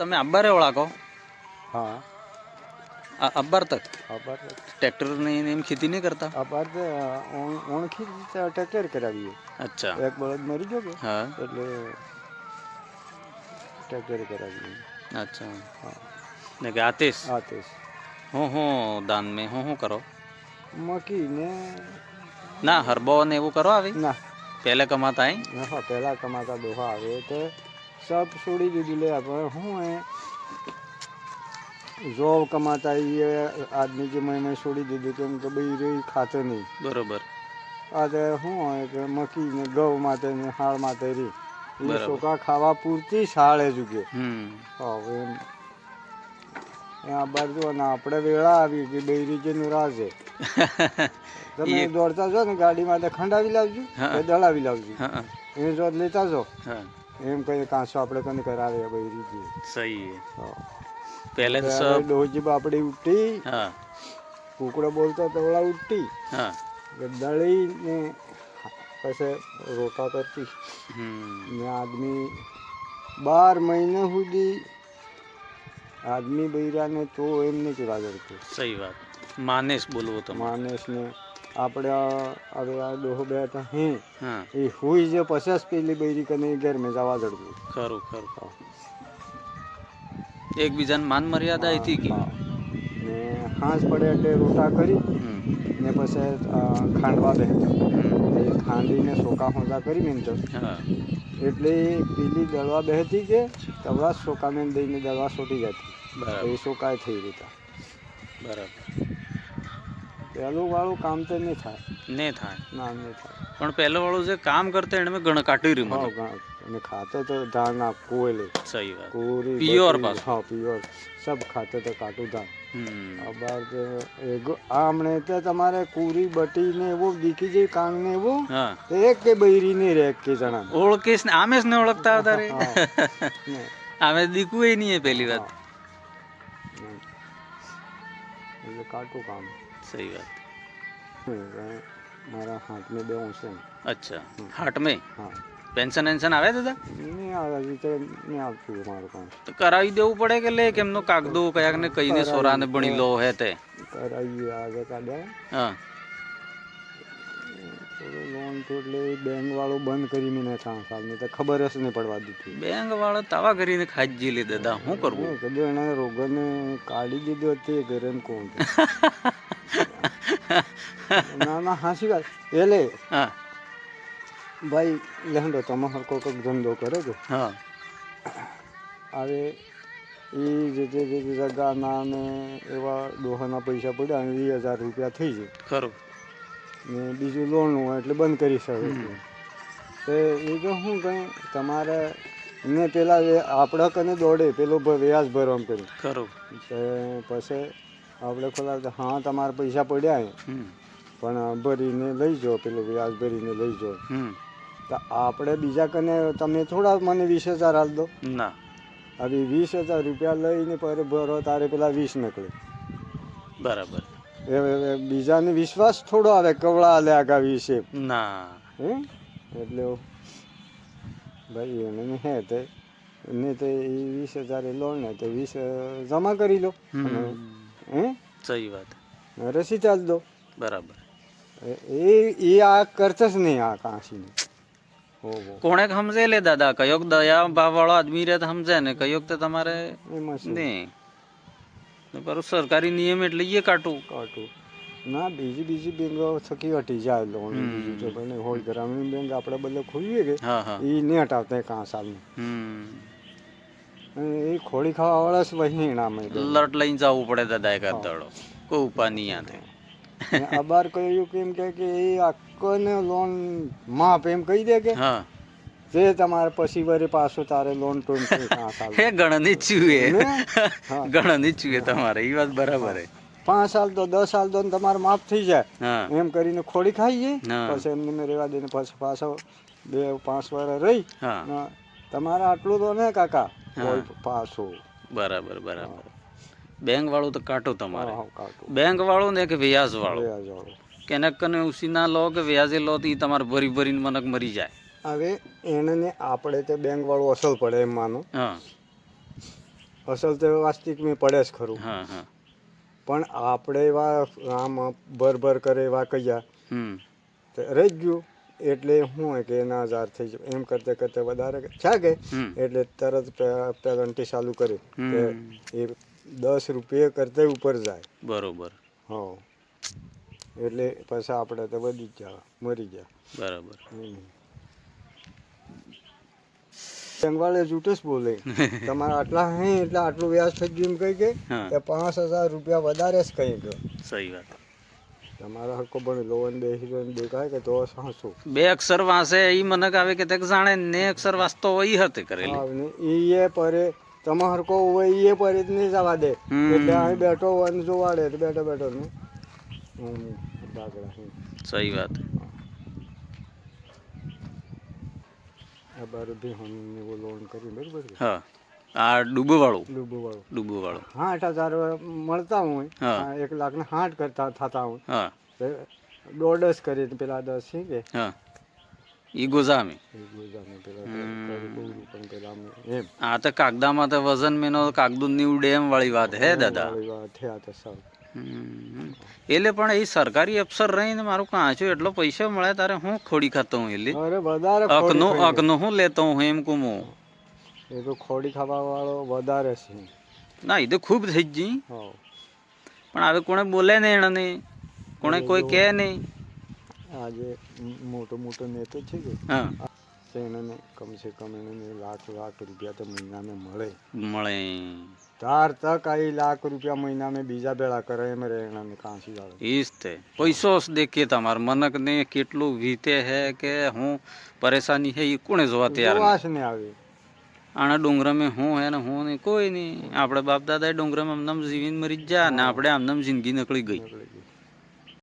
તમે અબ્બારે ઓળખો? हाँ અબ્બાર તક अबार ટ્રેક્ટર ની એમ ખેતી નહીં કરતા? अबार ઓણખી ટ્રેક્ટર કરાવીએ. અચ્છા. એક બળદ મરી ગયો કે હા. એટલે ટ્રેક્ટર કરાવીએ. અચ્છા. હા ને કે આતીશ આતીશ હું દાન મેં હું કરો? મકી ને ના હરબો ને એવું કરો આવી ના પહેલે કમાતા હે? હા પહેલાં કમાતા ડોહા આવે તો સબ છોડી દીધું. લે આપણે શું એ જોબ કમાતા એ આદમી કે મેં છોડી દીધું કેમ કે ભાઈ રહી ખાતો નહીં. બરોબર. આજે શું હોય કે મકી ને ગૌ માટે ને હાળ માટે રહી એ બરાબર. ચોખા ખાવા પૂરતી શાળે જુગે. હમ હવે આ બાજુ અને આપણે વેળા આવી કે બૈરી જે રાજ તમે એ દોડતા જો ને ગાડીમાં તો ખંડાવી લાવજો હા. કે દળાવી લાવજો. હા એ જો લેતા જો હા એમ કઈ કાંસો આપણે કને કરાવે બૈરી જે. સહી હે. હા. પહેલે તો ત્યારે સબ ડોહજી બાપડી ઉઠી હા કુકડો બોલતો તવળા ઉઠી હા દળીને પછી રોટા કરતી હમ ને આદમી 12 મહિના સુધી આદમી બૈરાને તો એમને ચુરા કરતું. સહી વાત. માનેસ બોલવો તમે. માણસને આપણે હવે આ ડોહો બેઠા હે હા એ હુઈ જે પચાસ પેલી બૈરી કને ઘર મેં જવા દડતું. ખરું ખરું. એકબીજાને માન મર્યાદા હતી કે હા ને હાંસ પડે એટલે રોટા કરી હમ ને પછી ખાંડવા બેસતા. હમ એ ખાંડીને સોકા હોંદા કરી ને તો હા એટલે પેલી દળવા બેસતી કે તવડા સોકાને દઈને દળવા સોટી જતી. બરાબર એ સોકાય થઈ રહેતા. બરાબર. પહેલું વાળું કામ તો નહીં થાય. ને થાય ના નહીં થાય. પણ પહેલો વાળું જે કામ કરતા એને મેં ગણ કાઢી રહ્યું મને. હા અને ખાતે તો ધાન ના કોયલે સહી વાત. પૂરી પ્યોર બકરી, પાછું. હા પ્યોર સબ ખાતે તો કાટું ધાન. હમ આ બાર આ હમણે તો તમારે કુરી બટી ને એવું દીખી જાય કાંગ ને એવું હા તો એક કે બૈરી નહીં રહે એક કે જણા. ઓળખીશ ને આમે જ ને ઓળખતા હતા રે. હા ને આમે દીકું એ નહીં પહેલી વાત. એમ. એટલે કાટું કામ. સહી વાત. મારા હાથ મેં બે છે. અચ્છા હાટ મેં હા પેન્શન વેન્શન આવે દાદા? નહીં આવે હજી તો નહીં આવતું મારું કામ. તો કરાવી દેવું પડે કે લે કેમનો કાગદો કયાક ને કઈને સોરાને બણી લો હે તે. કરાવીએ આગળ કાઢ્યા હા થોડું લોન તો એટલે બેંક વાળો બંધ કરી મેં 3 સાલની તો ખબર જ નહીં પડવા દીધી. બેંક વાળા તવા કરીને ખાઈ જ લે દાદા શું કરવું? કદું એના રોગને કાઢી દીધો તે ઘરે કોણ. ના ના હાસી વાત એટલે હા ભાઈ લેહંડો તમે હરકો કોઈક ધંધો કરે કે હા હવે એ જે જગાના ને એવા ડોહાના પૈસા પડ્યા અને 20,000 રૂપિયા થઈ જાય ખરું. ને બીજું લોનનું હોય એટલે બંધ કરી શકે. તો એ તો શું કંઈ તમારે ને પેલા આપણે કને દોડે પેલો વ્યાજ ભરવાનું કર્યું ખરું. તો પછી આપણે ખોલાવતા હા તમારા પૈસા પડ્યા હમ પણ ભરીને લઈ જાઓ પેલું વ્યાજ ભરીને લઈ જાઓ. હમ તો આપણે બીજા કને તમે થોડા મને 20,000 હાલ દો. ના હવે 20,000 રૂપિયા લઈને પર ભરો તારે પેલા 20 નીકળે. બરાબર. એ બીજાને વિશ્વાસ થોડો આવે કવળા આલે આગા વિશે ના હે એટલે ભાઈ એને હે તે ને તો એ 20,000 એ લો ને તો 20 જમા કરી લો અને હે સહી વાત. રસી ચાલ દો. બરાબર. એ આ કરતા જ નહીં આ કાંસીને. કોણે સમજે લે દાદા કયોક દયા ભાવ વાળો આદમી રહે તો સમજે ને કયોક તો તમારે એમાં શું નહીં બરું સરકારી નિયમ એટલે એ કાટું. કાટું ના બીજી બેંકો થકી હટી જાય લોન બીજું તો પણ હોય ગ્રામીણ બેંક આપણે બધે ખોલીએ કે હા હા એ નહીં હટાવતા કાં સાલનું હમ એ ખોળી ખાવાવાળા જ વહી ઇનામ લટ લઈને જવું પડે દાદા એકાદ દાડો કોઈ ઉપા નહીં આતે. અબાર કહ્યું કેમ કે એ આખોને લોન માફ એમ કહી દે કે હા જે તમારે પછી વરે પાછું તારે લોન ટોન હે ગણની ચુએ હા ગણની ચુએ તમારે એ વાત બરાબર હે. 5 સાલ તો 10 સાલ તો તમારે માફ થઈ જાય હા એમ કરીને ખોડી ખાઈ જાય હા પછી એમને મેં રહેવા દઈને પછી પાછો 2-5 વર્ષ રહી હા તમારે આટલું તો ને કાકા કોઈ પાછું. બરાબર બરાબર. બેંક વાળું તો કાટું તમારે. કાટું બેંક વાળું ને કે વ્યાજ વાળું વ્યાજવાળું. કેનેક કને ઉસી ના લો કે વ્યાજે લો તો એ તમારે ભરી ભરીને મનક મરી જાય. હવે એને આપણે તો બેંક વાળું અસલ પડે એમ માનો હા અસલ તો વાસ્તવિક મેં પડે જ ખરું, હા હા પણ આપણે એવા આમ ભર કરે એવા કયા હમ તો રહી જ ગયું. એટલે શું હોય કે એના 1000 થઈ જાય એમ કરતે કરતે વધારે છે કે હમ એટલે તરત પેનલ્ટી ચાલુ કરી કે હમ એ 10 રૂપિયા કરતે ઉપર જાય. બરોબર હા, એટલે પછી આપણે તો બધી જ જાય, મરી જાય. બરાબર બેંકવાળે જૂઠું જ બોલે, તમારે આટલા હે એટલે આટલું વ્યાજ થઈ ગયું એમ કહી કે હા 5000 રૂપિયા વધારે જ કહી ગયો. સહી વાત. તમારા હરકો પણ લોન બેસી દેખાય કે તો શું બે અક્ષર વાંચે ઈ મને આવે કે તે જાણે ને અક્ષર વાંચતો હોય ઈ હતી કરેલી. હા ને એ પરે તમે હરકો હોય એ પરે જ નહીં જવા દે, એટલે અહીં બેઠો હોય ને જોવાડે તો બેઠો બેઠો ને સહી વાત. આ બાર બી હમ લોન કરી બરાબર છે. હા આ ડૂબો વાળું ડૂબોવાળું ડૂબો વાળું 60,000 મળતા હોય, હા 1 લાખને 60 કરતા થતા હોય હા તો દોઢ જ કરી પેલા 10 છે કે હા ઈ ગોઝામી. પણ પેલા એમ આ તો કાગદામાં તો વજન મેનો કાગદું ની ઉડે એમ વાળી વાત હે દાદા. વાળી વાત થયા તો સાવ એટલે પણ એ સરકારી અફસર રહીને મારું કાંચું એટલો પૈસા મળે તારે હું ખોડી ખાતો હું એટલે અરે વધારે ખોડી ખાઈ અકનો હું લેતો હું એમ કુમું. એ તો ખોડી ખાવા વાળો વધારે છે. ના એ તો ખૂબ થઈ ગઈ, હા પણ હવે કોણે બોલે ને એને કોણે કોઈ કહે નહીં. આજે મોટો મોટો નેતો છે કે હા એને કમસે કમ એને લાખ રૂપિયા તો મહિનાને મળે. મળે તાર તક આ લાખ રૂપિયા મહિનામાં બીજા ભેળા કરે એમ રહે એને કાંસી વાળે. ઈજ તે પૈસો દેખીએ તમારે મનક ને કેટલું વીતે હે કે હું પરેશાની હે એ કોણે જોવા તૈયાર નહીં. જોવાશ ને આવે આના ડુંગરામાં હું હે ને હું નહીં કોઈ નહીં. આપણે બાપ દાદા ડુંગરામાં આમનામ જીવીને મરી જ જા ને આપણે આમનામ જિંદગી નીકળી ગઈ.